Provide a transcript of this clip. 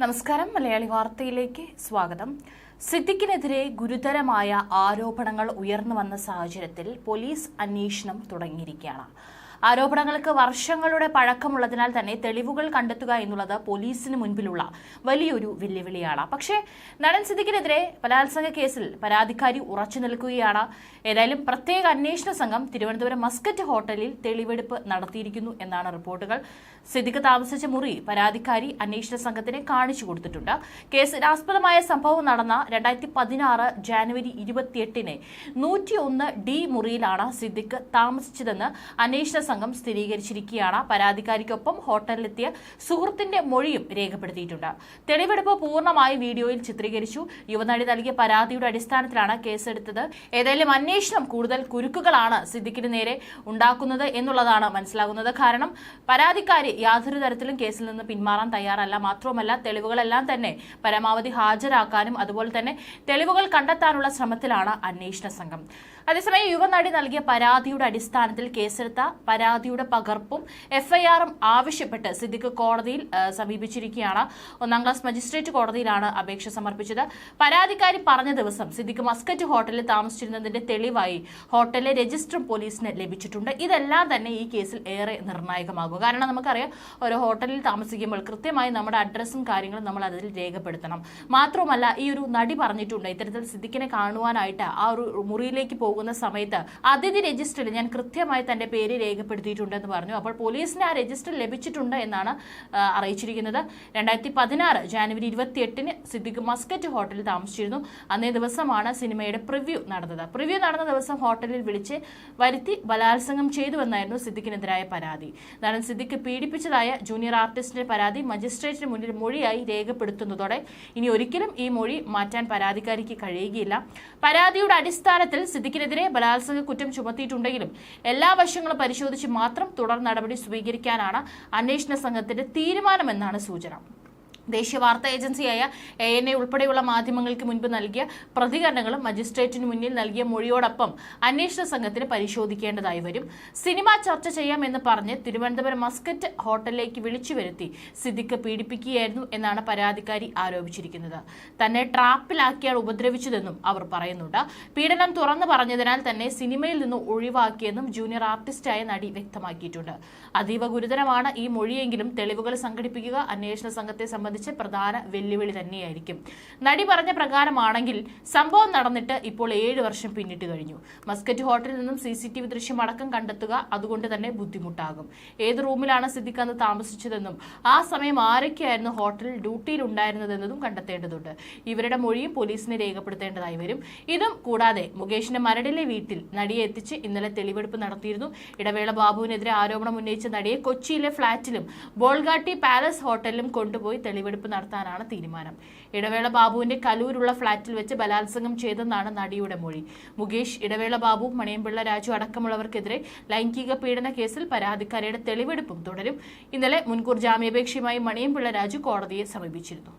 നമസ്കാരം. മലയാളി വാർത്തയിലേക്ക് സ്വാഗതം. സിദ്ദിഖിനെതിരെ ഗുരുതരമായ ആരോപണങ്ങൾ ഉയർന്നു വന്ന സാഹചര്യത്തിൽ പോലീസ് അന്വേഷണം തുടങ്ങിയിരിക്കുകയാണ്. ആരോപണങ്ങൾക്ക് വർഷങ്ങളുടെ പഴക്കമുള്ളതിനാൽ തന്നെ തെളിവുകൾ കണ്ടെത്തുക എന്നുള്ളത് പോലീസിന് മുൻപിലുള്ള വലിയൊരു വെല്ലുവിളിയാണ്. പക്ഷേ നടൻ സിദ്ദിഖിനെതിരെ ബലാത്സംഗ കേസിൽ പരാതിക്കാരി ഉറച്ചു നിൽക്കുകയാണ്. ഏതായാലും പ്രത്യേക അന്വേഷണ സംഘം തിരുവനന്തപുരം മസ്കറ്റ് ഹോട്ടലിൽ തെളിവെടുപ്പ് നടത്തിയിരിക്കുന്നു എന്നാണ് റിപ്പോർട്ടുകൾ. സിദ്ദിഖ് താമസിച്ച മുറി പരാതിക്കാരി അന്വേഷണ സംഘത്തിന് കാണിച്ചു കൊടുത്തിട്ടുണ്ട്. കേസിനാസ്പദമായ സംഭവം നടന്ന 2016 ജാനുവരി 28 101D മുറിയിലാണ് സിദ്ദിഖ് താമസിച്ചതെന്ന് അന്വേഷണ സംഘം സ്ഥിരീകരിച്ചിരിക്കുകയാണ്. പരാതിക്കാരിക്കൊപ്പം ഹോട്ടലിലെത്തിയ സുഹൃത്തിന്റെ മൊഴിയും രേഖപ്പെടുത്തിയിട്ടുണ്ട്. തെളിവെടുപ്പ് പൂർണ്ണമായി വീഡിയോയിൽ ചിത്രീകരിച്ചു. യുവനടി നൽകിയ പരാതിയുടെ അടിസ്ഥാനത്തിലാണ് കേസെടുത്തത്. ഏതായാലും അന്വേഷണം കൂടുതൽ കുരുക്കുകളാണ് സിദ്ദിഖിന് നേരെ ഉണ്ടാക്കുന്നത് എന്നുള്ളതാണ് മനസ്സിലാകുന്നത്. കാരണം പരാതിക്കാരി യാതൊരു തരത്തിലും കേസിൽ നിന്ന് പിന്മാറാൻ തയ്യാറല്ല. മാത്രവുമല്ല, തെളിവുകളെല്ലാം തന്നെ പരമാവധി ഹാജരാക്കാനും അതുപോലെ തന്നെ തെളിവുകൾ കണ്ടെത്താനുള്ള ശ്രമത്തിലാണ് അന്വേഷണ സംഘം. അതേസമയം യുവനടി നൽകിയ പരാതിയുടെ അടിസ്ഥാനത്തിൽ കേസെടുത്ത പരാതിയുടെ പകർപ്പും എഫ്ഐആറും ആവശ്യപ്പെട്ട് സിദ്ദിഖ് കോടതിയിൽ സമീപിച്ചിരിക്കുകയാണ്. 1ാം ക്ലാസ് മജിസ്ട്രേറ്റ് കോടതിയിലാണ് അപേക്ഷ സമർപ്പിച്ചത്. പരാതിക്കാരി പറഞ്ഞ ദിവസം സിദ്ദിഖ് മസ്കറ്റ് ഹോട്ടലിൽ താമസിച്ചിരുന്നതിന്റെ തെളിവായി ഹോട്ടലിലെ രജിസ്റ്ററും പോലീസിന് ലഭിച്ചിട്ടുണ്ട്. ഇതെല്ലാം തന്നെ ഈ കേസിൽ ഏറെ നിർണായകമാകും. കാരണം നമുക്കറിയാം, ഒരു ഹോട്ടലിൽ താമസിക്കുമ്പോൾ കൃത്യമായി നമ്മുടെ അഡ്രസ്സും കാര്യങ്ങളും നമ്മൾ അതിൽ രേഖപ്പെടുത്തണം. മാത്രമല്ല, ഈ ഒരു നടി പറഞ്ഞിട്ടുണ്ട്, ഇത്തരത്തിൽ സിദ്ദിഖിനെ കാണുവാനായിട്ട് ആ ഒരു മുറിയിലേക്ക് പോകുന്ന സമയത്ത് അതിഥി രജിസ്റ്ററിൽ ഞാൻ കൃത്യമായി തന്റെ പേര് രേഖപ്പെടുത്തിയിട്ടുണ്ടെന്ന് പറഞ്ഞു. അപ്പോൾ പോലീസിന് ആ രജിസ്റ്റർ ലഭിച്ചിട്ടുണ്ട് എന്നാണ് അറിയിച്ചിരിക്കുന്നത്. 2016 ജാനുവരി 28 സിദ്ദിഖ് മസ്കറ്റ് ഹോട്ടലിൽ താമസിച്ചിരുന്നു. അന്നേ ദിവസമാണ് സിനിമയുടെ പ്രിവ്യൂ നടന്നത്. പ്രിവ്യൂ നടന്ന ദിവസം ഹോട്ടലിൽ വിളിച്ച് വരുത്തി ബലാത്സംഗം ചെയ്തുവെന്നായിരുന്നു സിദ്ദിഖിനെതിരായ പരാതി. നടൻ സിദ്ദിഖ് പീഡിപ്പിച്ചതായ ജൂനിയർ ആർട്ടിസ്റ്റിന്റെ പരാതി മജിസ്ട്രേറ്റിന് മുന്നിൽ മൊഴിയായി രേഖപ്പെടുത്തുന്നതോടെ ഇനി ഒരിക്കലും ഈ മൊഴി മാറ്റാൻ പരാതിക്കാരിക്ക് കഴിയുകയില്ല. പരാതിയുടെ അടിസ്ഥാനത്തിൽ സിദ്ദിഖിനെതിരെ ബലാത്സംഗ കുറ്റം ചുമത്തിയിട്ടുണ്ടെങ്കിലും എല്ലാ വശങ്ങളും പരിശോധിച്ച് മാത്രം തുടർ നടപടി സ്വീകരിക്കാനാണ് അന്വേഷണ സംഘത്തിന്റെ തീരുമാനമെന്നാണ് സൂചന. ദേശീയ വാർത്താ ഏജൻസിയായ ANA ഉൾപ്പെടെയുള്ള മാധ്യമങ്ങൾക്ക് മുൻപ് നൽകിയ പ്രതികരണങ്ങളും മജിസ്ട്രേറ്റിന് മുന്നിൽ നൽകിയ മൊഴിയോടൊപ്പം അന്വേഷണ സംഘത്തിന് പരിശോധിക്കേണ്ടതായി വരും. സിനിമ ചർച്ച ചെയ്യാമെന്ന് പറഞ്ഞ് തിരുവനന്തപുരം മസ്കറ്റ് ഹോട്ടലിലേക്ക് വിളിച്ചു വരുത്തി സിദ്ദിഖ് പീഡിപ്പിക്കുകയായിരുന്നു എന്നാണ് പരാതിക്കാരി ആരോപിച്ചിരിക്കുന്നത്. തന്നെ ട്രാപ്പിലാക്കിയാണ് ഉപദ്രവിച്ചതെന്നും അവർ പറയുന്നുണ്ട്. പീഡനം തുറന്നു പറഞ്ഞതിനാൽ തന്നെ സിനിമയിൽ നിന്ന് ഒഴിവാക്കിയെന്നും ജൂനിയർ ആർട്ടിസ്റ്റായ നടി വ്യക്തമാക്കിയിട്ടുണ്ട്. അതീവ ഗുരുതരമാണ് ഈ മൊഴിയെങ്കിലും തെളിവുകൾ സംഘടിപ്പിക്കുക അന്വേഷണ സംഘത്തെ സംബന്ധിച്ച് പ്രധാന വെല്ലുവിളി തന്നെയായിരിക്കും. നടി പറഞ്ഞ പ്രകാരമാണെങ്കിൽ സംഭവം നടന്നിട്ട് ഇപ്പോൾ 7 വർഷം പിന്നിട്ട് കഴിഞ്ഞു. മസ്കറ്റ് ഹോട്ടലിൽ നിന്നും CCTV ദൃശ്യം അടക്കം കണ്ടെത്തുക അതുകൊണ്ട് തന്നെ ബുദ്ധിമുട്ടാകും. ഏത് റൂമിലാണ് സിദ്ദിഖ് അന്ന് താമസിച്ചതെന്നും ആ സമയം ആരൊക്കെയായിരുന്നു ഹോട്ടലിൽ ഡ്യൂട്ടിയിൽ ഉണ്ടായിരുന്നതെന്നതും കണ്ടെത്തേണ്ടതുണ്ട്. ഇവരുടെ മൊഴിയും പോലീസിന് രേഖപ്പെടുത്തേണ്ടതായി വരും. ഇതും കൂടാതെ മുകേഷിന്റെ മരടിലെ വീട്ടിൽ നടിയെ എത്തിച്ച് ഇന്നലെ തെളിവെടുപ്പ് നടത്തിയിരുന്നു. ഇടവേള ബാബുവിനെതിരെ ആരോപണം ഉന്നയിച്ച നടിയെ കൊച്ചിയിലെ ഫ്ളാറ്റിലും ബോൾഗാട്ടി പാലസ് ഹോട്ടലിലും കൊണ്ടുപോയി തെളിവെടുപ്പ് നടത്താനാണ് തീരുമാനം. ഇടവേള ബാബുവിന്റെ കലൂരുള്ള ഫ്ളാറ്റിൽ വെച്ച് ബലാത്സംഗം ചെയ്തെന്നാണ് നടിയുടെ മൊഴി. മുകേഷ്, ഇടവേള ബാബു, മണിയമ്പിള്ള രാജു അടക്കമുള്ളവർക്കെതിരെ ലൈംഗിക പീഡന കേസിൽ പരാതിക്കാരിയുടെ തെളിവെടുപ്പും തുടരും. ഇന്നലെ മുൻകൂർ ജാമ്യാപേക്ഷയുമായി മണിയമ്പിള്ള രാജു കോടതിയെ സമീപിച്ചിരുന്നു.